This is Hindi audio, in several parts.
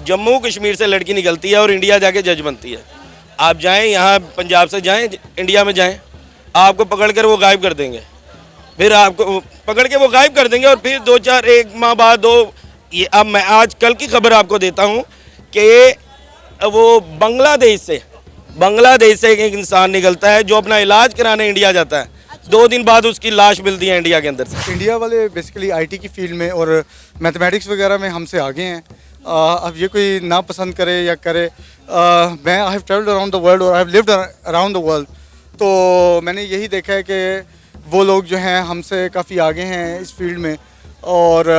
जम्मू कश्मीर से लड़की निकलती है और इंडिया जाके जज बनती है। आप जाएं यहाँ पंजाब से जाएं इंडिया में जाएं, आपको पकड़ कर वो गायब कर देंगे, फिर आपको पकड़ के वो गायब कर देंगे और फिर 2-4 1 माह बाद ये अब मैं आज कल की खबर आपको देता हूँ कि वो बांग्लादेश से एक इंसान निकलता है जो अपना इलाज कराने इंडिया जाता है, 2 दिन बाद उसकी लाश मिलती है इंडिया के अंदर से। इंडिया वाले बेसिकली आईटी की फील्ड में और मैथमेटिक्स वगैरह में हमसे आगे हैं। अब ये कोई ना पसंद करे या करे, मैं I have travelled around the world और I have lived around the world, तो मैंने यही देखा है कि वो लोग जो हैं हमसे काफ़ी आगे हैं इस फील्ड में, और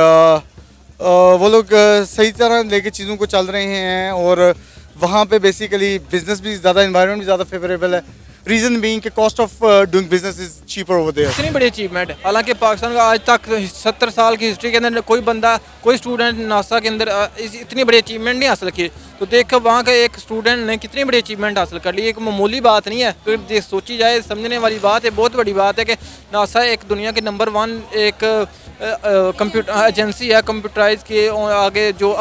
वो लोग सही तरह लेके चीज़ों को चल रहे हैं, और वहाँ पे बेसिकली बिजनेस भी ज़्यादा, एनवायरनमेंट भी ज़्यादा फेवरेबल है। रीज़न बीइंग कि cost of doing business is cheaper over there. इतनी बड़ी अचीवमेंट है। हालांकि पाकिस्तान का आज तक 70 साल की हिस्ट्री के अंदर कोई बंदा, कोई स्टूडेंट नासा के अंदर इतनी बड़ी अचीवमेंट नहीं हासिल की। तो देखो वहाँ का एक स्टूडेंट ने कितनी बड़ी अचीवमेंट हासिल कर ली, एक मामूली बात नहीं है। तो सोची जाए, समझने वाली बात है, बहुत बड़ी बात है कि नासा एक दुनिया के नंबर 1 एक कंप्यूटर एजेंसी है कंप्यूटराइज के आगे, जो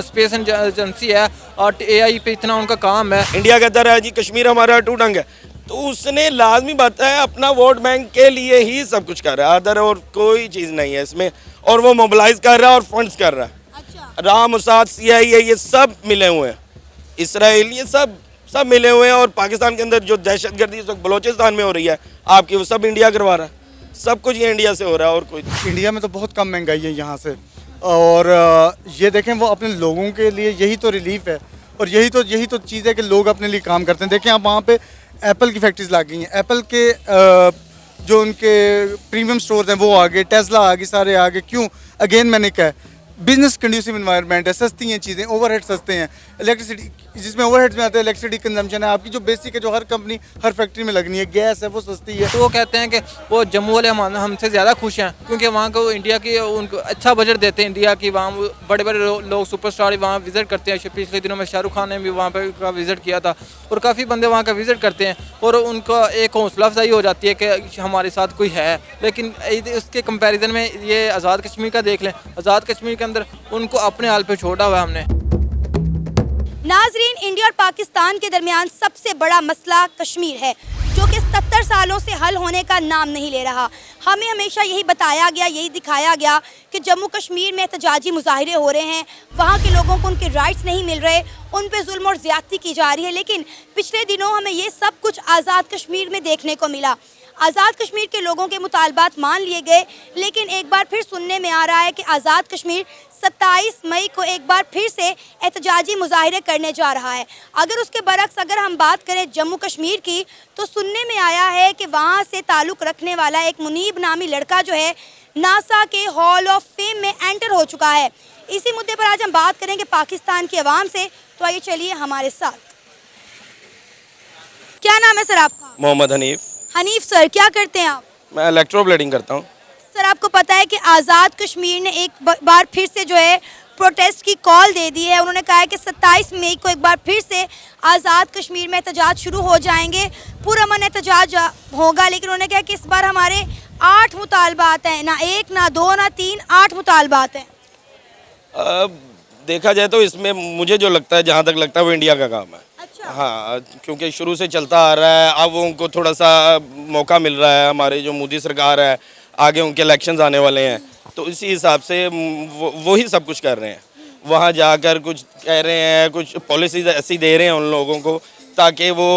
स्पेस एजेंसी है, AI पे इतना उनका काम है। इंडिया कहता रहा जी कश्मीर हमारा टूटंग है, तो उसने लाजमी बात है अपना वोट बैंक के लिए ही सब कुछ कर रहा है, अदर और कोई चीज़ नहीं है इसमें, और वो मोबिलाइज कर रहा है और फंड्स कर रहा है। अच्छा। राम मोसाद CIA ये सब मिले हुए हैं, इसराइल ये सब मिले हुए हैं, और पाकिस्तान के अंदर जो दहशतगर्दी इस वक्त बलोचिस्तान में हो रही है आपकी, वो सब इंडिया करवा रहा है, सब कुछ ये इंडिया से हो रहा है। और कोई इंडिया में तो बहुत कम महंगाई है यहाँ से, और ये देखें वो अपने लोगों के लिए यही तो रिलीफ है, और यही तो चीज़ है कि लोग अपने लिए काम करते हैं। देखें आप वहाँ पे एप्पल की फैक्ट्रीज लग गई हैं, एप्पल के जो उनके प्रीमियम स्टोर्स हैं वो आ गए, टेस्ला आ गई, सारे आ गए। क्यों? अगेन मैंने कहा बिजनेस कंड्यूसिव इन्वायरमेंट है, सस्ती हैं चीज़ें, ओवरहेड सस्ते हैं, इलेक्ट्रिसिटी जिसमें ओवरहेड्स में आता है, इलेक्ट्रिसिटी कंजम्पशन है आपकी जो बेसिक है, जो हर कंपनी हर फैक्ट्री में लगनी है, गैस है वो सस्ती है। तो वो कहते हैं कि वो जम्मू वाले हमसे ज़्यादा खुश हैं, क्योंकि वहाँ को इंडिया की उनको अच्छा बजट देते हैं। इंडिया की वहाँ बड़े बड़े लोग सुपरस्टार वहाँ विज़िट करते हैं। पिछले दिनों में शाहरुख खान ने भी वहाँ पर का विज़िट किया था, और काफ़ी बंदे वहाँ का विज़िट करते हैं, और उनका एक हौसला अफजाई हो जाती है कि हमारे साथ कोई है। लेकिन उसके कंपैरिजन में ये आज़ाद कश्मीर का देख लें, आज़ाद कश्मीर के अंदर उनको अपने हाल पे छोड़ा हुआ है हमने। नाजरीन, इंडिया और पाकिस्तान के दरमियान सबसे बड़ा मसला कश्मीर है, जो कि 70 सालों से हल होने का नाम नहीं ले रहा। हमें हमेशा यही बताया गया, यही दिखाया गया कि जम्मू कश्मीर में एहतजाजी मुजाहिरे हो रहे हैं, वहाँ के लोगों को उनके राइट्स नहीं मिल रहे, उन पे जुल्म और ज़्यादती की जा रही है। लेकिन पिछले दिनों हमें ये सब कुछ आज़ाद कश्मीर में देखने को मिला। आज़ाद कश्मीर के लोगों के मुतालबात मान लिए गए, लेकिन एक बार फिर सुनने में आ रहा है कि आज़ाद कश्मीर 27 मई को एक बार फिर से एहतजाजी मुजाहिरे करने जा रहा है। अगर उसके बरक्स अगर हम बात करें जम्मू कश्मीर की, तो सुनने में आया है कि वहाँ से ताल्लुक़ रखने वाला एक मुनीब नामी लड़का जो है नासा के हॉल ऑफ फेम में एंटर हो चुका है। इसी मुद्दे पर आज हम बात करेंगे पाकिस्तान के अवाम से, तो आइए चलिए हमारे साथ। क्या नाम है सर आपका? मोहम्मद हनीफ। हनीफ सर, क्या करते हैं आप? मैं इलेक्ट्रोब्लेडिंग करता हूँ। सर, आपको पता है कि आज़ाद कश्मीर ने एक बार फिर से जो है प्रोटेस्ट की कॉल दे दी है। उन्होंने कहा है कि 27 मई को एक बार फिर से आज़ाद कश्मीर में एहतजाज शुरू हो जाएंगे, पुरअमन एहतजाज होगा। लेकिन उन्होंने कहा कि इस बार हमारे 8 मुतालबात हैं, ना 1 ना 2 ना 3, 8 मुतालबात हैं। देखा जाए तो इसमें मुझे जो लगता है, जहाँ तक लगता है वो इंडिया का काम है। अच्छा। हाँ, क्योंकि शुरू से चलता आ रहा है, अब उनको थोड़ा सा मौका मिल रहा है। हमारे जो मोदी सरकार है, आगे उनके इलेक्शंस आने वाले हैं, तो इसी हिसाब से वो ही सब कुछ कर रहे हैं। वहाँ जाकर कुछ कह रहे हैं, कुछ पॉलिसीज ऐसी दे रहे हैं उन लोगों को ताकि वो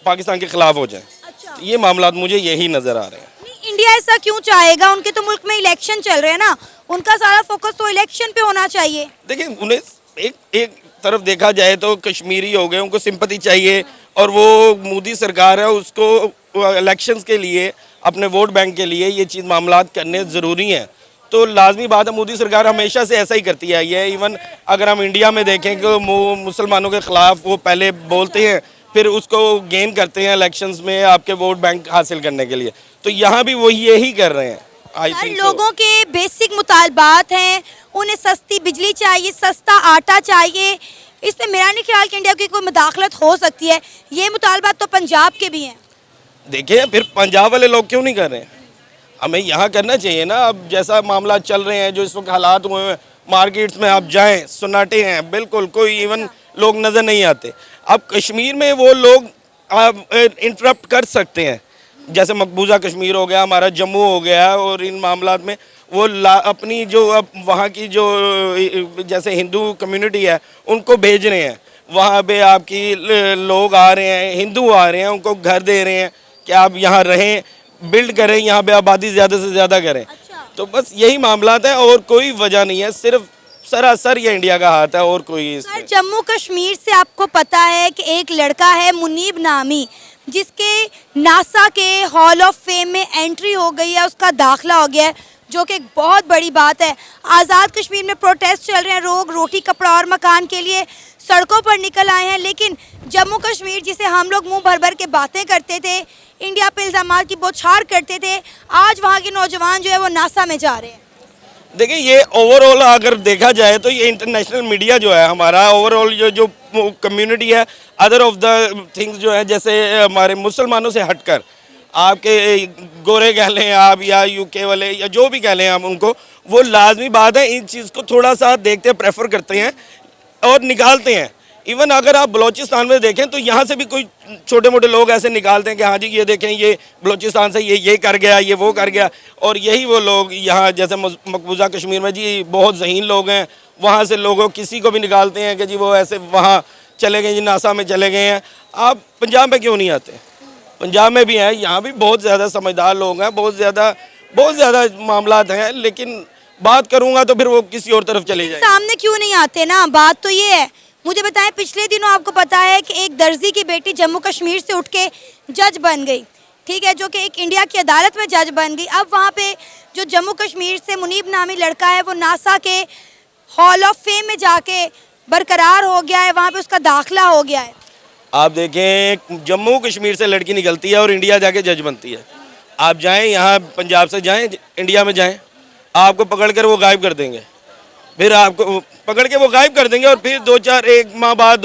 पाकिस्तान के ख़िलाफ़ हो जाए। अच्छा। तो ये मामला मुझे यही नज़र आ रहे हैं। नहीं, इंडिया ऐसा क्यों चाहेगा? उनके तो मुल्क में इलेक्शन चल रहे हैं ना, उनका सारा फोकस तो इलेक्शन पे होना चाहिए। देखिए, उन्हें एक तरफ देखा जाए तो कश्मीरी हो गए, उनको सिंपैथी चाहिए, और वो मोदी सरकार है, उसको इलेक्शंस के लिए, अपने वोट बैंक के लिए ये चीज़ मामलात करने ज़रूरी हैं। तो लाजमी बात है, मोदी सरकार हमेशा से ऐसा ही करती आई है। इवन अगर हम इंडिया में देखें कि मुसलमानों के ख़िलाफ़ वो पहले बोलते हैं, फिर उसको गेन करते हैं इलेक्शंस में आपके वोट बैंक हासिल करने के लिए। तो यहाँ भी वो यही कर रहे हैं। आई थिंक लोगों के बेसिक मुतालबात हैं, उन्हें सस्ती बिजली चाहिए, सस्ता आटा चाहिए। इसमें मेरा नहीं ख्याल कि इंडिया की कोई मुदाखलत हो सकती है। ये मुतालबात तो पंजाब के भी हैं। देखिए, फिर पंजाब वाले लोग क्यों नहीं कर रहे हैं? हमें यहाँ करना चाहिए ना। अब जैसा मामला चल रहे हैं, जो इस वक्त हालात हुए हैं, मार्केट्स में आप जाएं, सन्नाटे हैं बिल्कुल, कोई इवन लोग नज़र नहीं आते। अब कश्मीर में वो लोग इंटरप्ट कर सकते हैं, जैसे मकबूजा कश्मीर हो गया, हमारा जम्मू हो गया, और इन मामलात में वो अपनी जो अब वहाँ की जो जैसे हिंदू कम्युनिटी है उनको भेज रहे हैं, वहाँ पे आपकी लोग आ रहे हैं, हिंदू आ रहे हैं, उनको घर दे रहे हैं कि आप यहाँ रहें, बिल्ड करें, यहाँ पे आबादी ज़्यादा से ज़्यादा करें। तो बस यही मामलात है और कोई वजह नहीं है, सिर्फ सरासर ये इंडिया का हाथ है और कोई सर जम्मू कश्मीर से आपको पता है कि एक लड़का है मुनीब नामी, जिसके नासा के हॉल ऑफ फेम में एंट्री हो गई है, उसका दाखिला हो गया है, जो कि एक बहुत बड़ी बात है। आज़ाद कश्मीर में प्रोटेस्ट चल रहे हैं, लोग रोटी कपड़ा और मकान के लिए सड़कों पर निकल आए हैं, लेकिन जम्मू कश्मीर जिसे हम लोग मुंह भर भर के बातें करते थे, इंडिया पे इल्ज़ाम की बौछार करते थे, आज वहाँ के नौजवान जो है वो नासा में जा रहे हैं। देखिए, ये ओवरऑल अगर देखा जाए तो ये इंटरनेशनल मीडिया जो है हमारा, ओवरऑल जो कम्युनिटी है, अदर ऑफ द थिंग्स जो है, जैसे हमारे मुसलमानों से हटकर आपके गोरे कह लें आप, या यूके वाले, या जो भी कह लें आप उनको, वो लाजमी बात है इन चीज़ को थोड़ा सा देखते हैं, प्रेफर करते हैं और निकालते हैं। इवन अगर आप बलूचिस्तान में देखें तो यहाँ से भी कोई छोटे मोटे लोग ऐसे निकालते हैं कि हाँ जी ये देखें, ये बलूचिस्तान से ये कर गया, ये वो कर गया, और यही वो लोग यहाँ जैसे मकबूजा कश्मीर में जी बहुत ज़हीन लोग हैं, वहाँ से लोगों किसी को भी निकालते हैं कि जी वो ऐसे वहाँ चले गए, जी नासा में चले गए हैं। आप पंजाब में क्यों नहीं आते? पंजाब में भी हैं, यहाँ भी बहुत ज़्यादा समझदार लोग हैं, बहुत ज़्यादा मामलात हैं, लेकिन बात करूँगा तो फिर वो किसी और तरफ चले जाए। सामने क्यों नहीं आते ना, बात तो ये है। मुझे बताएं, पिछले दिनों आपको पता है कि एक दर्जी की बेटी जम्मू कश्मीर से उठ के जज बन गई, ठीक है, जो कि एक इंडिया की अदालत में जज बन गई। अब वहाँ पे जो जम्मू कश्मीर से मुनीब नामी लड़का है वो नासा के हॉल ऑफ फेम में जाके बरकरार हो गया है, वहाँ पे उसका दाखिला हो गया है। आप देखें, जम्मू कश्मीर से लड़की निकलती है और इंडिया जाके जज बनती है। आप जाएं, यहाँ पंजाब से जाएं, इंडिया में जाएं, आपको पकड़ कर वो गायब कर देंगे, फिर आपको पकड़ के वो गायब कर देंगे, और फिर 1 माह बाद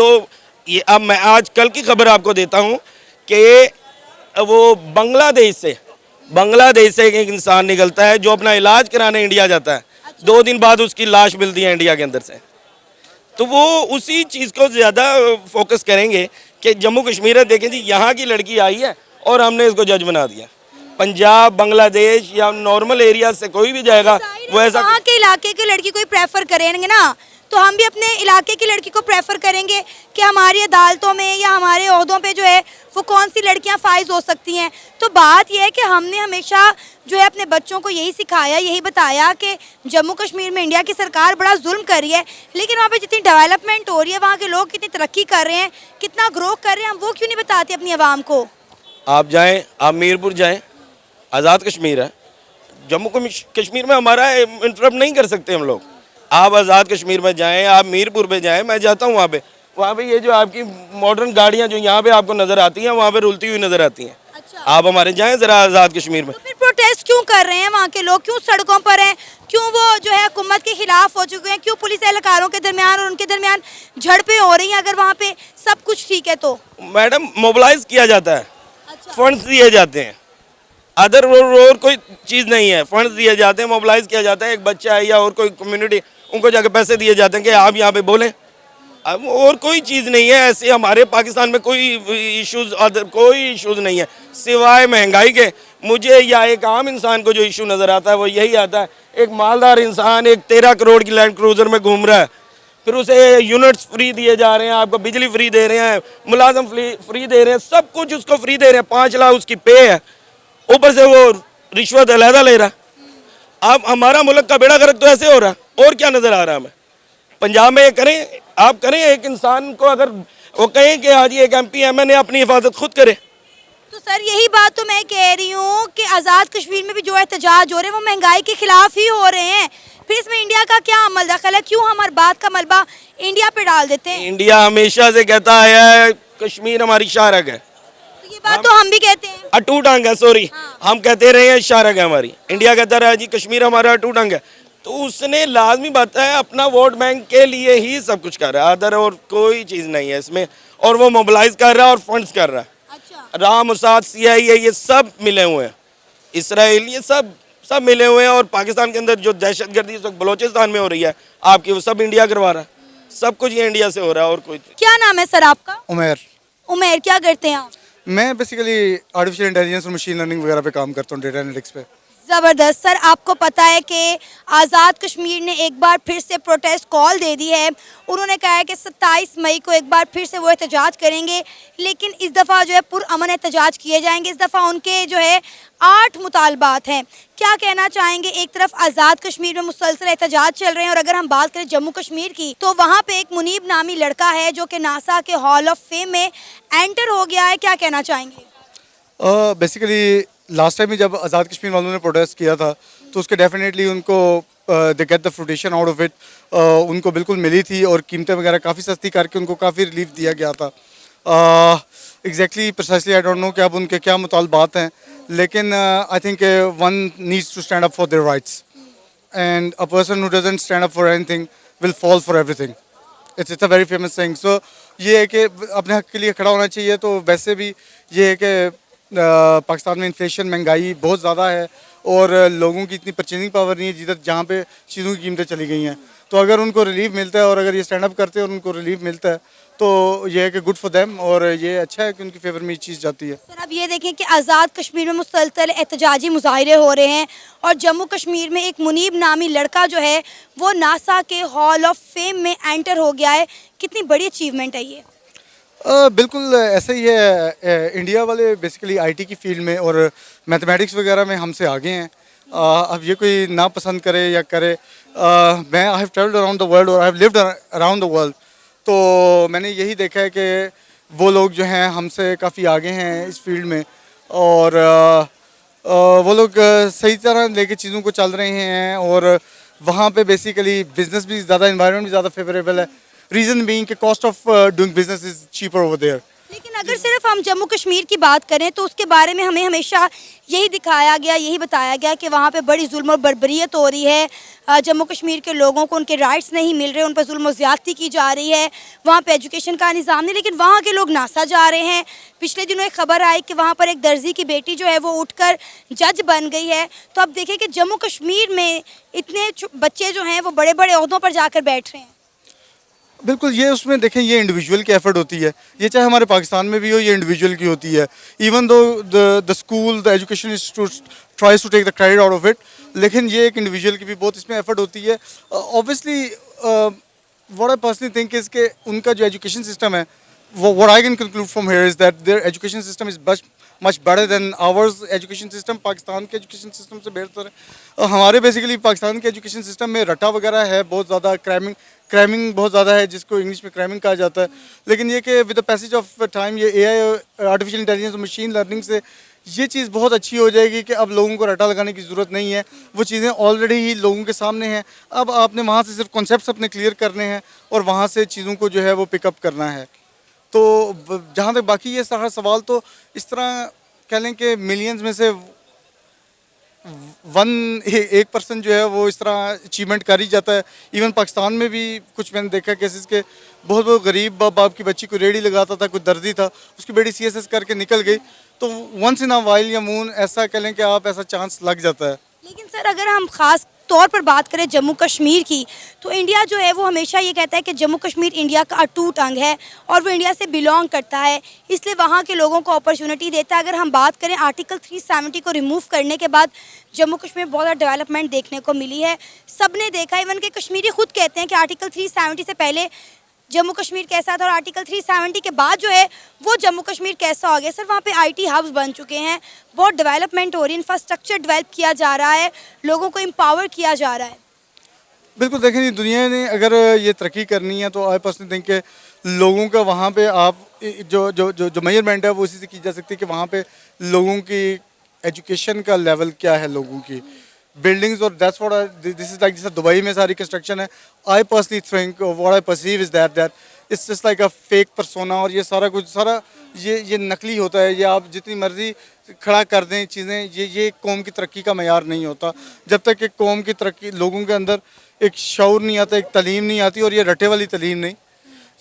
ये अब मैं आज कल की खबर आपको देता हूँ कि वो बांग्लादेश से एक इंसान निकलता है जो अपना इलाज कराने इंडिया जाता है, 2 दिन बाद उसकी लाश मिलती है इंडिया के अंदर से। तो वो उसी चीज़ को ज़्यादा फोकस करेंगे कि जम्मू कश्मीर है, देखें जी यहाँ की लड़की आई है और हमने इसको जज बना दिया। पंजाब, बांग्लादेश या नॉर्मल एरिया से कोई भी जाएगा वो ऐसा, वहाँ के इलाके की लड़की कोई प्रेफर करेंगे ना, तो हम भी अपने इलाके की लड़की को प्रेफर करेंगे कि हमारी अदालतों में या हमारे ओहदों पे जो है वो कौन सी लड़कियां फाइज हो सकती हैं। तो बात यह है कि हमने हमेशा जो है अपने बच्चों को यही सिखाया, यही बताया कि जम्मू कश्मीर में इंडिया की सरकार बड़ा जुल्म कर रही है, लेकिन वहाँ पे जितनी डेवलपमेंट हो रही है, वहाँ के लोग कितनी तरक्की कर रहे हैं, कितना ग्रो कर रहे हैं, हम वो क्यों नहीं बताते अपनी आवाम को। आप जाएँ, आप मीरपुर जाएँ, आज़ाद कश्मीर है, जम्मू कश्मीर में हमारा इंटरप्ट नहीं कर सकते हम लोग। आप आज़ाद कश्मीर में जाएं, आप मीरपुर में जाएं, मैं जाता हूं वहाँ पे ये जो आपकी मॉडर्न गाड़ियां जो यहाँ पे आपको नज़र आती हैं, वहाँ पे रुलती हुई नज़र आती हैं। अच्छा। आप हमारे जाएं ज़रा आज़ाद कश्मीर में। तो फिर प्रोटेस्ट क्यों कर रहे हैं वहाँ के लोग, क्यों सड़कों पर हैं, क्यों वो जो है हुकूमत के खिलाफ हो चुके हैं, क्यों पुलिस एहलकारों के दरमियान और उनके दरमियान झड़पें हो रही हैं, अगर वहाँ पे सब कुछ ठीक है तो? मैडम, मोबिलाइज किया जाता है, अच्छा। फंड्स दिए जाते हैं, अदर और कोई चीज़ नहीं है, फंड्स दिए जाते हैं, मोबिलाइज किया जाता है। एक बच्चा है या और कोई कम्युनिटी, उनको जाके पैसे दिए जाते हैं कि आप यहाँ पे बोलें, अब और कोई चीज़ नहीं है। ऐसे हमारे पाकिस्तान में कोई इश्यूज़, अदर कोई इश्यूज़ नहीं है सिवाय महंगाई के। मुझे या एक आम इंसान को जो इशू नज़र आता है वो यही आता है, एक मालदार इंसान एक 13 करोड़ की लैंड क्रूज़र में घूम रहा है, फिर उसे यूनिट्स फ्री दिए जा रहे हैं, आपको बिजली फ्री दे रहे हैं, मुलाजम फ्री दे रहे हैं, सब कुछ उसको फ्री दे रहे हैं, 5 लाख उसकी पे है, ऊपर से वो रिश्वत अलहदा ले रहा। अब हमारा मुल्क का बेड़ा गर्क तो ऐसे हो रहा, और क्या नज़र आ रहा है हमें? पंजाब में करें, आप करें, एक इंसान को अगर वो कहें कि आज एक MP MNA अपनी हिफाजत खुद करे। तो सर यही बात तो मैं कह रही हूँ कि आज़ाद कश्मीर में भी जो एहतजाज हो रहे हैं वो महंगाई के खिलाफ ही हो रहे हैं, फिर इसमें इंडिया का क्या अमल दखल है? क्यों हमारी बात का मलबा इंडिया पे डाल देते हैं? इंडिया हमेशा से कहता है कश्मीर हमारी शारग है, तो ये बात तो हम भी कहते हैं। अटूट अंग है, सॉरी, हम कहते रहे हैं शारग है हमारी। इंडिया कहता रहा जी कश्मीर हमारा अटूट अंग है, तो उसने लाजमी बात है अपना वोट बैंक के लिए ही सब कुछ कर रहा है, अदर और कोई चीज़ नहीं है इसमें, और वो मोबिलाइज कर रहा है और फंड्स कर रहा है। अच्छा। राम, मुसाद, CIA ये सब मिले हुए हैं, इसराइल, ये सब सब मिले हुए हैं। और पाकिस्तान के अंदर जो दहशतगर्दी इस वक्त बलोचिस्तान में हो रही है आपकी, वो सब इंडिया करवा रहा है। सब कुछ ये इंडिया से हो रहा है और कोई। क्या नाम है सर आपका? उमेर। उमेर, क्या करते हैं आप? मैं बेसिकली आर्टिफिशियल इंटेलिजेंस और मशीन लर्निंग वगैरह पे काम करता हूँ, डेटा एनालिटिक्स पे। ज़बरदस्त सर, आपको पता है कि आज़ाद कश्मीर ने एक बार फिर से प्रोटेस्ट कॉल दे दी है। उन्होंने कहा है कि 27 मई को एक बार फिर से वो एहतजाज करेंगे, लेकिन इस दफ़ा जो है पुरअमन एहतजाज किए जाएंगे। इस दफ़ा उनके जो है 8 मुतालबात हैं। क्या कहना चाहेंगे? एक तरफ आज़ाद कश्मीर में मुसलसल एहतजाज चल रहे हैं, और अगर हम बात करें जम्मू कश्मीर की, तो वहाँ पे एक मुनीब नामी लड़का है जो कि नासा के हॉल ऑफ फेम में एंटर हो गया है। क्या कहना चाहेंगे? बेसिकली लास्ट टाइम भी जब आज़ाद कश्मीर वालों ने प्रोटेस्ट किया था तो उसके डेफिनेटली उनको they get the fruition out of it, उनको बिल्कुल मिली थी और कीमतें वगैरह काफ़ी सस्ती करके उनको काफ़ी रिलीफ दिया गया था। Exactly precisely I don't know कि अब उनके क्या मुतालबात हैं, लेकिन I think one needs to stand up for their rights, and a person who doesn't stand up for anything will fall for everything. It's a very famous thing. So ये है कि अपने हक के लिए खड़ा होना चाहिए। तो वैसे भी ये है कि पाकिस्तान में इन्फ्लेशन, महंगाई बहुत ज़्यादा है और लोगों की इतनी परचेजिंग पावर नहीं है जिधर जहाँ पे चीज़ों की कीमतें चली गई हैं। तो अगर उनको रिलीफ मिलता है और अगर ये स्टैंड अप करते हैं और उनको रिलीफ मिलता है तो ये है कि गुड फॉर देम, और ये अच्छा है कि उनकी फेवर में ये चीज़ जाती है। सर, अब ये देखें कि आज़ाद कश्मीर में मुसलसल एहतजाजी मुजाहरे हो रहे हैं, और जम्मू कश्मीर में एक मुनीब नामी लड़का जो है वो नासा के हॉल ऑफ फेम में एंटर हो गया है। कितनी बड़ी अचीवमेंट है ये? बिल्कुल ऐसा ही है। इंडिया वाले बेसिकली आईटी की फील्ड में और मैथमेटिक्स वगैरह में हमसे आगे हैं। अब ये कोई ना पसंद करे या करे, मैं I have travelled around the world और I have lived around the world, तो मैंने यही देखा है कि वो लोग जो हैं हमसे काफ़ी आगे हैं इस फील्ड में, और वो लोग सही तरह लेके चीज़ों को चल रहे हैं। और वहाँ पे बेसिकली बिजनेस भी ज़्यादा, एनवायरनमेंट भी ज़्यादा फेवरेबल है। रीज़न बीइंग कि cost of doing business is cheaper over there. लेकिन अगर सिर्फ हम जम्मू कश्मीर की बात करें तो उसके बारे में हमें हमेशा यही दिखाया गया, यही बताया गया कि वहाँ पे बड़ी जुल्म और बर्बरियत हो रही है। जम्मू कश्मीर के लोगों को उनके राइट्स नहीं मिल रहे, उन पर जुल्म और ज़्यादती की जा रही है। वहाँ पे एजुकेशन का निज़ाम नहीं, लेकिन वहाँ के लोग नासा जा रहे हैं। पिछले दिनों एक खबर आई कि वहाँ पर एक दर्जी की बेटी जो है वो उठकर जज बन गई है। तो अब देखें कि जम्मू कश्मीर में इतने बच्चे जो हैं वो बड़े बड़े ओहदों पर जाकर बैठ रहे हैं। बिल्कुल, ये उसमें देखें ये इंडिविजुअल की एफर्ट होती है। ये चाहे हमारे पाकिस्तान में भी हो, ये इंडिविजुअल की होती है। Even though the school, the education tries to take the credit out of it, लेकिन ये एक इंडिविजुअल की भी बहुत इसमें एफर्ट होती है। Obviously what I personally think is के उनका जो एजुकेशन सिस्टम है, what I can conclude from here is that there education system is much better than hours education system. Pakistan के एजुकेशन सिस्टम से बेहतर है। हमारे बेसिकली पाकिस्तान के एजुकेशन सिस्टम में रटा वगैरह है बहुत ज़्यादा, क्रैमिंग बहुत ज़्यादा है, जिसको इंग्लिश में क्रैमिंग कहा जाता है। लेकिन ये कि with the passage of time ये एआई, आर्टिफिशियल इंटेलिजेंस और मशीन लर्निंग से ये चीज़ बहुत अच्छी हो जाएगी कि अब लोगों को रटा लगाने की ज़रूरत नहीं है। वो चीज़ें ऑलरेडी ही लोगों के सामने हैं। अब आपने वहाँ से सिर्फ कॉन्सेप्ट्स अपने क्लियर करने हैं और वहाँ से चीज़ों को जो है वो पिकअप करना है। तो जहाँ तक बाकी ये सारा सवाल, तो इस तरह कह लें कि मिलियंस में से एक पर्सन जो है वो इस तरह अचीवमेंट कर ही जाता है। इवन पाकिस्तान में भी कुछ मैंने देखा केसेस के बहुत बहुत गरीब बाप की बच्ची को रेडी लगाता था, कुछ दर्जी था, उसकी बेटी सीएसएस करके निकल गई। तो वंस इन अ वाइल या मून ऐसा कह लें कि आप ऐसा चांस लग जाता है। लेकिन सर, अगर हम खास तौर पर बात करें जम्मू कश्मीर की, तो इंडिया जो है वो हमेशा ये कहता है कि जम्मू कश्मीर इंडिया का अटूट अंग है और वो इंडिया से बिलोंग करता है, इसलिए वहाँ के लोगों को अपॉर्चुनिटी देता है। अगर हम बात करें आर्टिकल 370 को रिमूव करने के बाद जम्मू कश्मीर में बहुत ज़्यादा डेवलपमेंट देखने को मिली है। सब ने देखा, इवन के कश्मीरी खुद कहते हैं कि आर्टिकल 370 से पहले जम्मू कश्मीर कैसा था और आर्टिकल 370 के बाद जो है वो जम्मू कश्मीर कैसा हो गया। सर, वहाँ पे आईटी हब्स बन चुके हैं, बहुत डेवलपमेंट हो रही है, इंफ्रास्ट्रक्चर डेवलप किया जा रहा है, लोगों को एम्पावर किया जा रहा है। बिल्कुल, देखें दुनिया ने अगर ये तरक्की करनी है तो आई पर्सनली थिंक के लोगों का वहाँ पे आप जो जो जो जो मेजरमेंट है वो उसी से की जा सकती है कि वहाँ पे लोगों की एजुकेशन का लेवल क्या है, लोगों की बिल्डिंग्स, और that's what this is like जैसे दुबई में सारी कंस्ट्रक्शन है। I personally think what I perceive is that it's just like a fake persona, और ये सारा कुछ ये नकली होता है। ये आप जितनी मर्जी खड़ा कर दें चीज़ें, ये कौम की तरक्की का मयार नहीं होता। जब तक एक कौम की तरक्की, लोगों के अंदर एक शऊर नहीं आता, एक तलीम नहीं आती, और ये रटे वाली तलीम नहीं,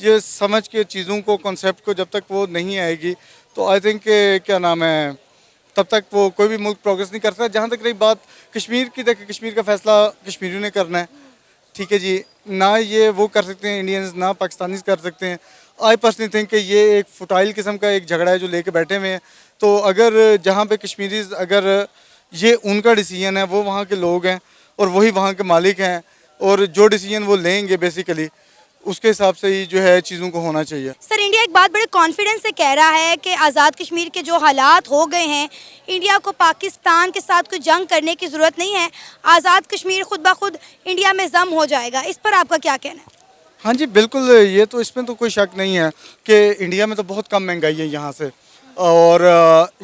ये समझ के चीज़ों को, कॉन्सेप्ट को जब तक वो नहीं आएगी तो आई थिंक क्या नाम है, तब तक वो कोई भी मुल्क प्रोग्रेस नहीं कर सकता। जहाँ तक रही बात कश्मीर की, देखिए कश्मीर का फैसला कश्मीरियों ने करना है, ठीक है जी, ना ये वो कर सकते हैं इंडियंस, ना पाकिस्तानीज कर सकते हैं। आई पर्सनली थिंक कि ये एक फुटाइल किस्म का एक झगड़ा है जो लेके बैठे हुए हैं। तो अगर जहाँ पे कश्मीरीज, अगर ये उनका डिसीजन है, वो वहाँ के लोग हैं और वही वहाँ के मालिक हैं, और जो डिसीजन वो लेंगे बेसिकली उसके हिसाब से ही जो है चीज़ों को होना चाहिए। सर, इंडिया एक बात बड़े कॉन्फिडेंस से कह रहा है कि आज़ाद कश्मीर के जो हालात हो गए हैं, इंडिया को पाकिस्तान के साथ कोई जंग करने की ज़रूरत नहीं है, आज़ाद कश्मीर खुद ब खुद इंडिया में जम हो जाएगा। इस पर आपका क्या कहना है? हाँ जी बिल्कुल, ये तो इसमें तो कोई शक नहीं है कि इंडिया में तो बहुत कम महंगाई है यहाँ से, और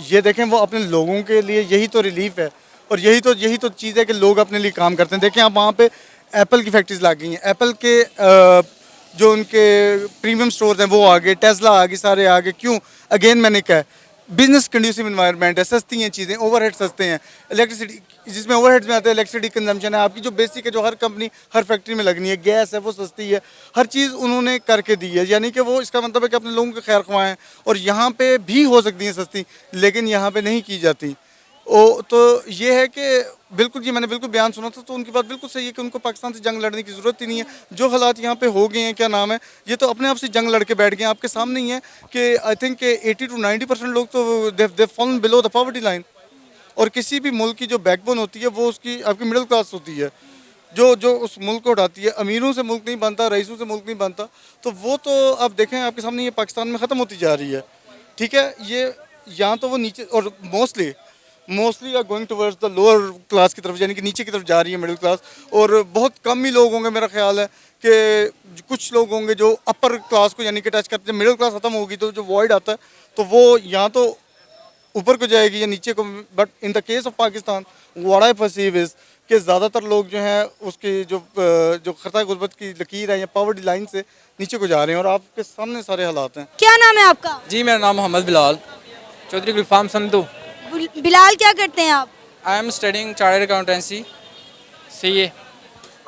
ये देखें वो अपने लोगों के लिए यही तो रिलीफ है, और यही तो चीज़ है कि लोग अपने लिए काम करते हैं। देखें आप वहाँ पे एप्पल की फैक्ट्रीज लग गई हैं, एप्पल के जो उनके प्रीमियम स्टोर्स हैं वो आ गए, टेस्ला आ गई, सारे आ गए। क्यों? अगेन मैंने कहा बिजनेस कंड्यूसिव इन्वायरमेंट है, सस्ती हैं चीज़ें, ओवरहेड सस्ते हैं, इलेक्ट्रिसिटी जिसमें ओवरहेड्स में आते हैं, इलेक्ट्रिसिटी कंजम्पशन है आपकी जो बेसिक है, जो हर कंपनी हर फैक्ट्री में लगनी है, गैस है वो सस्ती है, हर चीज़ उन्होंने करके दी है। यानी कि वो इसका मतलब है कि अपने लोगों के खैर ख्वाह हैं, और यहाँ पे भी हो सकती हैं सस्ती, लेकिन यहाँ पे नहीं की जाती। तो ये है कि बिल्कुल जी, मैंने बिल्कुल बयान सुना था, तो उनकी बात बिल्कुल सही है कि उनको पाकिस्तान से जंग लड़ने की ज़रूरत ही नहीं है। जो हालात यहाँ पे हो गए हैं, क्या नाम है, ये तो अपने आप से जंग लड़ के बैठ गए हैं। आपके सामने ही है कि आई थिंक 80 to 90% लोग तो they fallen below the poverty line. और किसी भी मुल्क की जो बैकबोन होती है वो उसकी आपकी मिडिल क्लास होती है, जो उस मुल्क को उठाती है। अमीरों से मुल्क नहीं बनता, रईसों से मुल्क नहीं बनता। तो वो तो आप देखें आपके सामने ये पाकिस्तान में ख़त्म होती जा रही है, ठीक है। ये यहाँ तो वो नीचे, और mostly are going towards the lower class की तरफ, यानी कि नीचे की तरफ जा रही है मिडिल क्लास। और बहुत कम ही लोग होंगे, मेरा ख्याल है कि कुछ लोग होंगे जो अपर क्लास को यानी कि टच करते हैं। मिडिल क्लास ख़त्म होगी तो जो वॉइड आता है तो वो या तो ऊपर को जाएगी या नीचे को। But in the case of Pakistan what I perceive is कि ज़्यादातर लोग जो हैं उसकी जो खतरा गुर्बत की लकीर है या पावर्टी लाइन से नीचे को जा रहे हैं, और आपके सामने सारे हालात हैं। क्या नाम है आपका? जी मेरा नाम मोहम्मद बिलाल चौधरी गुलफाम संधू। बिलाल, क्या करते हैं आप? I am studying chartered accountancy CA।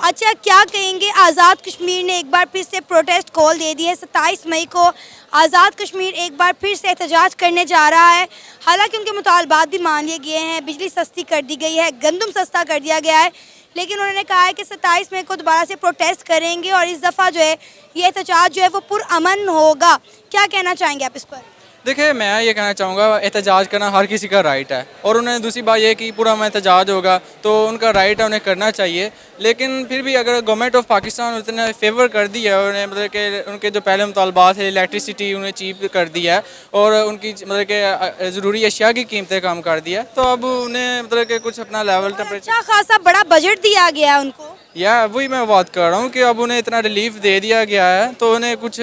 अच्छा, क्या कहेंगे, आज़ाद कश्मीर ने एक बार फिर से प्रोटेस्ट कॉल दे दी है। 27 मई को आज़ाद कश्मीर एक बार फिर से एहतजाज करने जा रहा है। हालांकि उनके मुतालबात भी मान लिए गए हैं, बिजली सस्ती कर दी गई है, गंदम सस्ता कर दिया गया है, लेकिन उन्होंने कहा है कि 27 मई को दोबारा से प्रोटेस्ट करेंगे और इस दफ़ा जो है ये एहतजाज जो है वो पुरअमन होगा। क्या कहना चाहेंगे आप इस पर? देखिए मैं ये कहना चाहूँगा एहतजाज करना हर किसी का राइट है, और उन्होंने दूसरी बात ये कि पूरा एहतजाज होगा तो उनका राइट है, उन्हें करना चाहिए। लेकिन फिर भी अगर गवर्नमेंट ऑफ पाकिस्तान उतने फेवर कर दी है, उन्हें मतलब कि उनके जो पहले मुतालबात है इलेक्ट्रिसिटी उन्हें चीप कर दी है, और उनकी मतलब कि ज़रूरी अशिया की कीमतें कम कर दी है, तो अब उन्हें मतलब कि कुछ अपना लेवल टेम्परेचर अच्छा खासा बड़ा बजट दिया गया है उनको। या वही मैं बात कर रहा हूँ कि अब उन्हें इतना रिलीफ दे दिया गया है तो उन्हें कुछ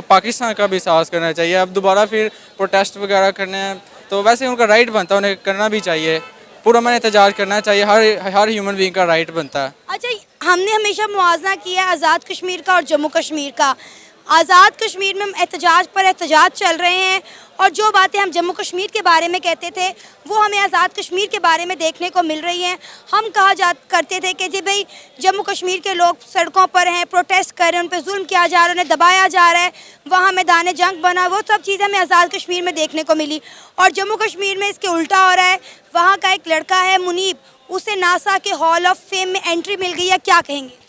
पाकिस्तान का भी एहसास करना चाहिए। अब दोबारा फिर प्रोटेस्ट वगैरह करने हैं तो वैसे उनका राइट बनता है, उन्हें करना भी चाहिए, पूरा मैंने एहतजाज करना चाहिए, हर ह्यूमन बीइंग का राइट बनता है। अच्छा, हमने हमेशा मुआवजा किया है आज़ाद कश्मीर का और जम्मू कश्मीर का। आज़ाद कश्मीर में एहतजाज पर एहतजाज चल रहे हैं, और जो बातें हम जम्मू कश्मीर के बारे में कहते थे वो हमें आज़ाद कश्मीर के बारे में देखने को मिल रही हैं। हम करते थे कि जी भाई जम्मू कश्मीर के लोग सड़कों पर हैं, प्रोटेस्ट कर रहे हैं, उन पर जुल्म किया जा रहा है, उन्हें दबाया जा रहा है, वहाँ मैदान जंग बना, वो सब चीज़ें हमें आज़ाद कश्मीर में देखने को मिली। और जम्मू कश्मीर में इसके उल्टा हो रहा है। वहाँ का एक लड़का है मुनीब, उसे नासा के हॉल ऑफ फेम में एंट्री मिल गई है। क्या कहेंगे?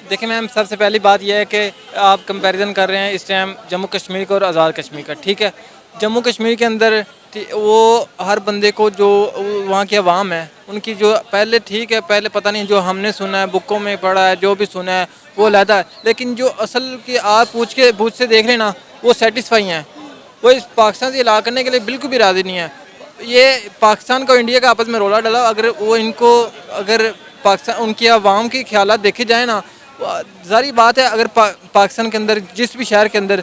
देखिए मैम, सबसे पहली बात यह है कि आप कंपैरिजन कर रहे हैं इस टाइम जम्मू कश्मीर का और आज़ाद कश्मीर का, ठीक है। जम्मू कश्मीर के अंदर वो हर बंदे को जो वहाँ की आवाम है उनकी जो पहले ठीक है, पहले पता नहीं जो हमने सुना है, बुकों में पढ़ा है, जो भी सुना है वो अलहदा है, लेकिन जो असल की आप पूछ से देख लेना वो सेटिस्फाई हैं, वो इस पाकिस्तान से इलाक़ करने के लिए बिल्कुल भी राज़ी नहीं है। ये पाकिस्तान का इंडिया का आपस में रोला डला, अगर वो इनको अगर पाकिस्तान उनकी आवाम के ख्यालात देखे जाए ना, ज़ाहिर बात है अगर पाकिस्तान के अंदर जिस भी शहर के अंदर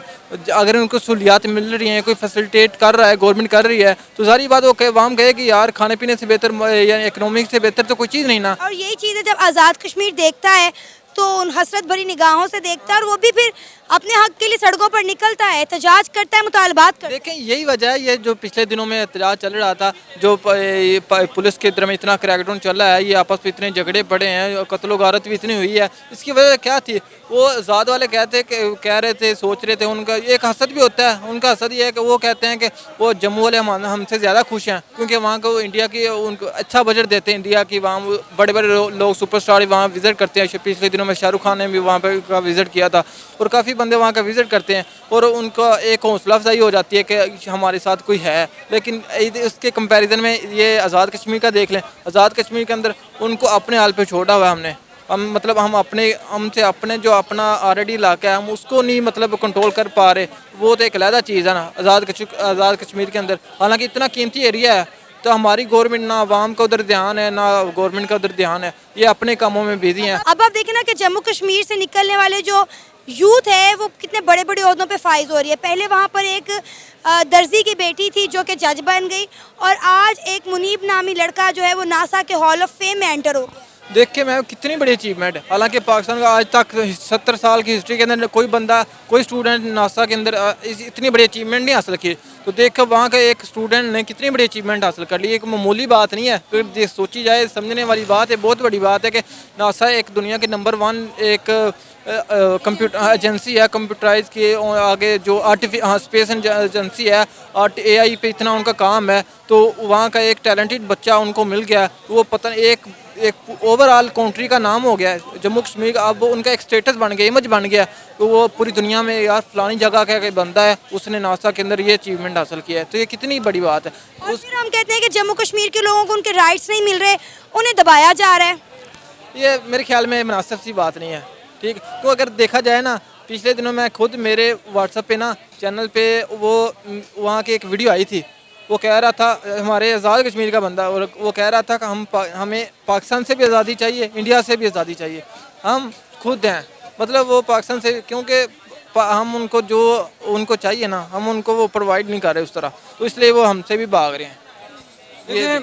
अगर उनको सहूलियात मिल रही हैं, कोई फैसिलिटेट कर रहा है, गवर्नमेंट कर रही है, तो ज़ाहिर बात वो आवाम कहे कि यार खाने पीने से बेहतर या इकनॉमिक से बेहतर तो कोई चीज़ नहीं ना। और यही चीज़ें जब आज़ाद कश्मीर देखता है तो उन हसरत भरी निगाहों से देखता है, और वो भी फिर अपने हक के लिए सड़कों पर निकलता है, एहतजाज करता है, मुतालबात करता है। देखें यही वजह है, ये जो पिछले दिनों में एहतजाज चल रहा था, जो पुलिस के तरफ इतना क्रैकडाउन चल रहा है, ये आपस में इतने झगड़े पड़े हैं, कत्लो गारत भी इतनी हुई है, इसकी वजह क्या थी? वो आज़ाद वाले कह रहे थे, सोच रहे थे, उनका एक हसद भी होता है। उनका हसद ये है कि वो कहते हैं कि वो जम्मू वाले हमसे ज़्यादा खुश हैं, क्योंकि वहाँ को इंडिया की उनको अच्छा बजट देते हैं, इंडिया की वहाँ बड़े बड़े लोग सुपरस्टार वहाँ विज़िट करते हैं। पिछले दिनों में शाहरुख खान ने भी वहाँ पर का विज़िट किया था, और काफ़ी बंदे वहाँ का विज़िट करते हैं, और उनका एक हौसला अफजाई हो जाती है कि हमारे साथ कोई है। लेकिन इसके कंपैरिजन में ये आज़ाद कश्मीर का देख लें, आज़ाद कश्मीर के अंदर उनको अपने हाल पे छोड़ा हुआ है हमने। मतलब हमसे अपने जो अपना ऑलरेडी इलाका है, हम उसको नहीं मतलब कंट्रोल कर पा रहे। वो तो एक अलहदा चीज़ है ना आज़ाद कश्मीर के अंदर, हालांकि इतना कीमती एरिया है, तो हमारी गवर्नमेंट ना आवाम का उधर ध्यान है, ना गवर्नमेंट का उधर ध्यान है, ये अपने कामों में बिजी हैं। अब आप देखें ना कि जम्मू कश्मीर से निकलने वाले जो यूथ है वो कितने बड़े बड़े ओहदों पे फाइज हो रही है। पहले वहाँ पर एक दर्जी की बेटी थी जो कि जज बन गई, और आज एक मुनीब नामी लड़का जो है वो नासा के हॉल ऑफ फेम में एंटर हो गया। देख के मैं कितनी बड़ी अचीवमेंट है। हालांकि पाकिस्तान का आज तक 70 साल की हिस्ट्री के अंदर कोई बंदा, कोई स्टूडेंट नासा के अंदर इतनी बड़ी अचीवमेंट नहीं हासिल की। तो देख कर वहाँ का एक स्टूडेंट ने कितनी बड़ी अचीवमेंट हासिल कर ली, एक मामूली बात नहीं है। तो सोची जाए, समझने वाली बात है, बहुत बड़ी बात है कि नासा एक दुनिया के नंबर 1 एक कंप्यूटर एजेंसी है, कंप्यूटराइज के आगे जो स्पेस एजेंसी है, AI पे इतना उनका काम है। तो वहाँ का एक टैलेंटेड बच्चा उनको मिल गया, वो पता एक ओवरऑल कंट्री का नाम हो गया है जम्मू कश्मीर का। अब वो उनका एक स्टेटस बन गया, इमेज बन गया, तो वो पूरी दुनिया में यार फलानी जगह का एक बंदा है, उसने नासा के अंदर ये अचीवमेंट हासिल किया है। तो ये कितनी बड़ी बात है। और फिर हम कहते हैं कि जम्मू कश्मीर के लोगों को उनके राइट्स नहीं मिल रहे, उन्हें दबाया जा रहा है। ये मेरे ख्याल में मुनासिब सी बात नहीं है, ठीक। तो अगर देखा जाए ना, पिछले दिनों मैं खुद मेरे व्हाट्सएप पे ना चैनल पे वो वहाँ की एक वीडियो आई थी। वो कह रहा था, हमारे आज़ाद कश्मीर का बंदा, और वो कह रहा था कि हमें पाकिस्तान से भी आज़ादी चाहिए, इंडिया से भी आज़ादी चाहिए। हम खुद हैं, मतलब वो पाकिस्तान से, क्योंकि हम उनको जो उनको चाहिए ना, हम उनको वो प्रोवाइड नहीं कर रहे उस तरह, तो इसलिए वो हमसे भी भाग रहे हैं। देखिए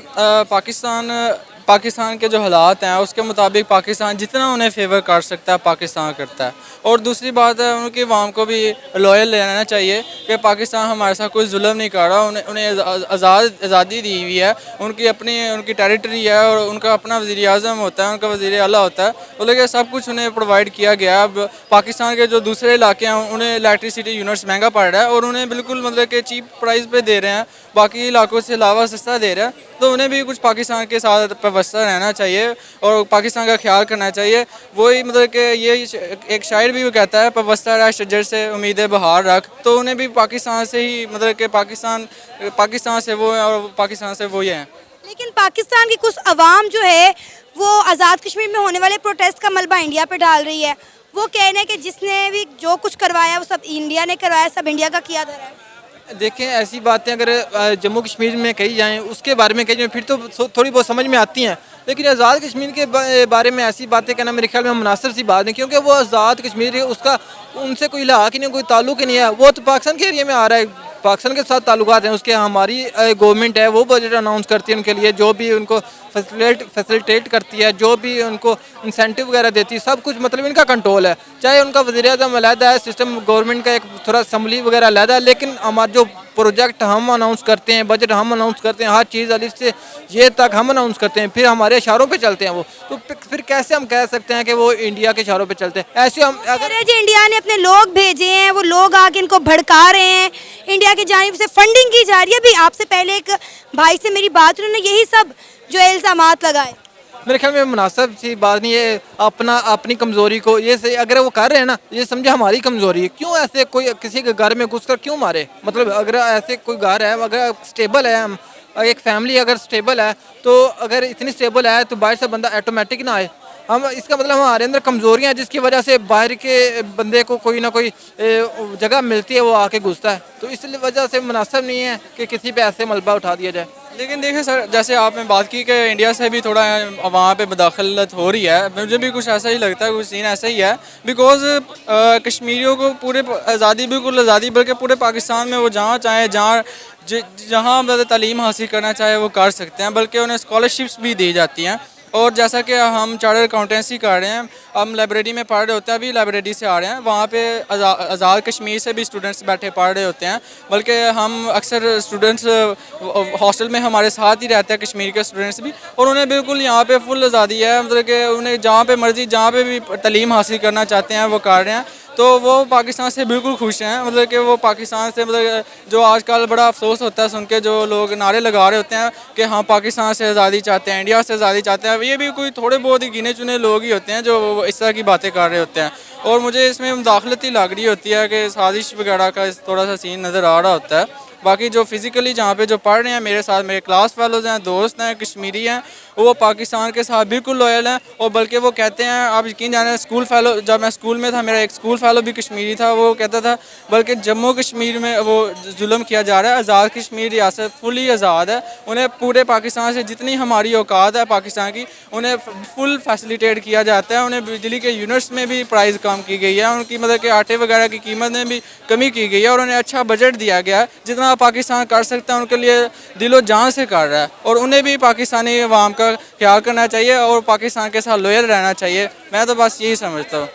पाकिस्तान के जो हालात हैं उसके मुताबिक पाकिस्तान जितना उन्हें फेवर कर सकता है पाकिस्तान करता है। और दूसरी बात है, उनकी अवाम को भी लॉयल रहना चाहिए कि पाकिस्तान हमारे साथ कोई जुल्म नहीं कर रहा। उन्हें आज़ादी दी हुई है, उनकी टेरिटरी है, और उनका अपना वज़ीर आज़म होता है, उनका वज़ीर आला होता है, वो लेकिन सब कुछ उन्हें प्रोवाइड किया गया है। अब पाकिस्तान के जो दूसरे इलाके हैं उन्हें इलेक्ट्रिसिटी यूनिट्स महंगा पड़ रहा है, और उन्हें बिल्कुल मतलब कि चीप प्राइस पे दे रहे हैं, बाकी इलाकों से अलावा सस्ता दे रहा है। तो उन्हें भी कुछ पाकिस्तान के साथ वाबस्ता रहना चाहिए और पाकिस्तान का ख्याल करना चाहिए। वही मतलब कि ये एक शायर भी वो कहता है, वाबस्ता रह शजर से उम्मीद बहार रख। तो उन्हें भी पाकिस्तान से ही मतलब कि पाकिस्तान से वो हैं और पाकिस्तान से वो ही हैं। लेकिन पाकिस्तान की कुछ अवाम जो है वो आज़ाद कश्मीर में होने वाले प्रोटेस्ट का मलबा इंडिया पे डाल रही है। वो कहना है कि जिसने भी जो कुछ करवाया वो सब इंडिया ने करवाया, सब इंडिया का किया धरा है। देखें, ऐसी बातें अगर जम्मू कश्मीर में कही जाएँ, उसके बारे में कही जाए, फिर तो थोड़ी बहुत समझ में आती हैं। लेकिन आज़ाद कश्मीर के बारे में ऐसी बातें कहना मेरे ख्याल में मुनासिब सी बात नहीं, क्योंकि वो आज़ाद कश्मीर है, उसका उनसे कोई इलाक़ा ही नहीं, कोई ताल्लुक ही नहीं है। वो तो पाकिस्तान के एरिया में आ रहा है, पाकिस्तान के साथ ताल्लुकात हैं उसके। हमारी गवर्नमेंट है, वो बजट अनाउंस करती है उनके लिए, जो भी उनको फैसिलिटेट करती है, जो भी उनको इंसेंटिव वगैरह देती है, सब कुछ मतलब इनका कंट्रोल है। चाहे उनका वज़ीर-ए-आज़म अलहदा है, सिस्टम गवर्नमेंट का एक थोड़ा असम्बली वगैरह अलहदा है, लेकिन हमारा जो प्रोजेक्ट हम अनाउंस करते हैं, बजट हम अनाउंस करते हैं, हर चीज़ अलिफ से ये तक हम अनाउंस करते हैं, फिर हमारे इशारों पे चलते हैं वो। तो फिर कैसे हम कह सकते हैं कि वो इंडिया के इशारों पे चलते हैं? ऐसे हम अगर जी इंडिया ने अपने लोग भेजे हैं, वो लोग आके इनको भड़का रहे हैं, इंडिया की जानिब से फंडिंग की जा रही है। भी आपसे पहले एक भाई से मेरी बात, उन्होंने यही सब जो इल्ज़ामात लगाए। मेरे ख्याल में मुनासिब सी बात नहीं है। अपनी कमज़ोरी को ये से अगर वो कर रहे हैं ना, ये समझे हमारी कमज़ोरी है। क्यों ऐसे कोई किसी के घर में घुसकर क्यों मारे? मतलब अगर ऐसे कोई घर है, अगर स्टेबल है, हम एक फैमिली अगर स्टेबल है, तो अगर इतनी स्टेबल है तो बाहर से बंदा ऑटोमेटिक ना आए। हम इसका मतलब हमारे अंदर कमज़ोरियाँ हैं जिसकी वजह से बाहर के बंदे को कोई ना कोई जगह मिलती है, वो आके घुसता है। तो इस वजह से मुनासिब नहीं है कि किसी पे ऐसे मलबा उठा दिया जाए। लेकिन देखिए सर, जैसे आपने बात की कि इंडिया से भी थोड़ा वहाँ पे मुदाखलत हो रही है, मुझे भी कुछ ऐसा ही लगता है, कुछ सीन ऐसा ही है। बिकॉज कश्मीरियों को पूरे आज़ादी, बिल्कुल आज़ादी, बल्कि पूरे पाकिस्तान में वो जहाँ चाहे, जहाँ मतलब तालीम हासिल करना चाहे वो कर सकते हैं, बल्कि उन्हें स्कॉलरशिप्स भी दी जाती हैं। और जैसा कि हम चार्टर्ड अकाउंटेंसी कर रहे हैं, हम लाइब्रेरी में पढ़ रहे होते हैं, अभी लाइब्रेरी से आ रहे हैं, वहाँ पे आज़ाद कश्मीर से भी स्टूडेंट्स बैठे पढ़ रहे होते हैं। बल्कि हम अक्सर स्टूडेंट्स हॉस्टल में हमारे साथ ही रहते हैं कश्मीर के स्टूडेंट्स भी, और उन्हें बिल्कुल यहाँ पे फुल आज़ादी है, मतलब कि उन्हें जहाँ पे मर्ज़ी जहाँ पे भी तालीम हासिल करना चाहते हैं वो कर रहे हैं। तो वो पाकिस्तान से बिल्कुल खुश हैं, मतलब कि वो पाकिस्तान से, मतलब जो आजकल बड़ा अफसोस होता है सुन के, जो लोग नारे लगा रहे होते हैं कि हाँ पाकिस्तान से आज़ादी चाहते हैं, इंडिया से आज़ादी चाहते हैं, ये भी कोई थोड़े बहुत ही गिने चुने लोग ही होते हैं जो इस तरह की बातें कर रहे होते हैं। और मुझे इसमें मुदाखलत ही लग रही होती है कि साजिश वगैरह का थोड़ा सा सीन नज़र आ रहा होता है। बाकी जो फिज़िकली जहाँ पे जो पढ़ रहे हैं मेरे साथ, मेरे क्लास फेलोज़ हैं, दोस्त हैं, कश्मीरी हैं, वो पाकिस्तान के साथ बिल्कुल लॉयल हैं। और बल्कि वो कहते हैं, आप यकीन जाने, स्कूल फेलो, जब मैं स्कूल में था मेरा एक स्कूल फेलो भी कश्मीरी था, वो कहता था बल्कि जम्मू कश्मीर में वो जुल्म किया जा रहा है, आज़ाद कश्मीर रियासत फुली आज़ाद है, उन्हें पूरे पाकिस्तान से जितनी हमारी औकात है पाकिस्तान की, उन्हें फुल फैसिलिटेट किया जाता है। उन्हें बिजली के यूनिट्स में भी प्राइस कम की गई है, उनकी मतलब कि आटे वगैरह की कीमत में भी कमी की गई है, और उन्हें अच्छा बजट दिया गया है। जितना पाकिस्तान कर सकता है उनके लिए दिलो जान से कर रहा है, और उन्हें भी पाकिस्तानी अवाम का ख्याल करना चाहिए और पाकिस्तान के साथ लॉयल रहना चाहिए। मैं तो बस यही समझता हूँ।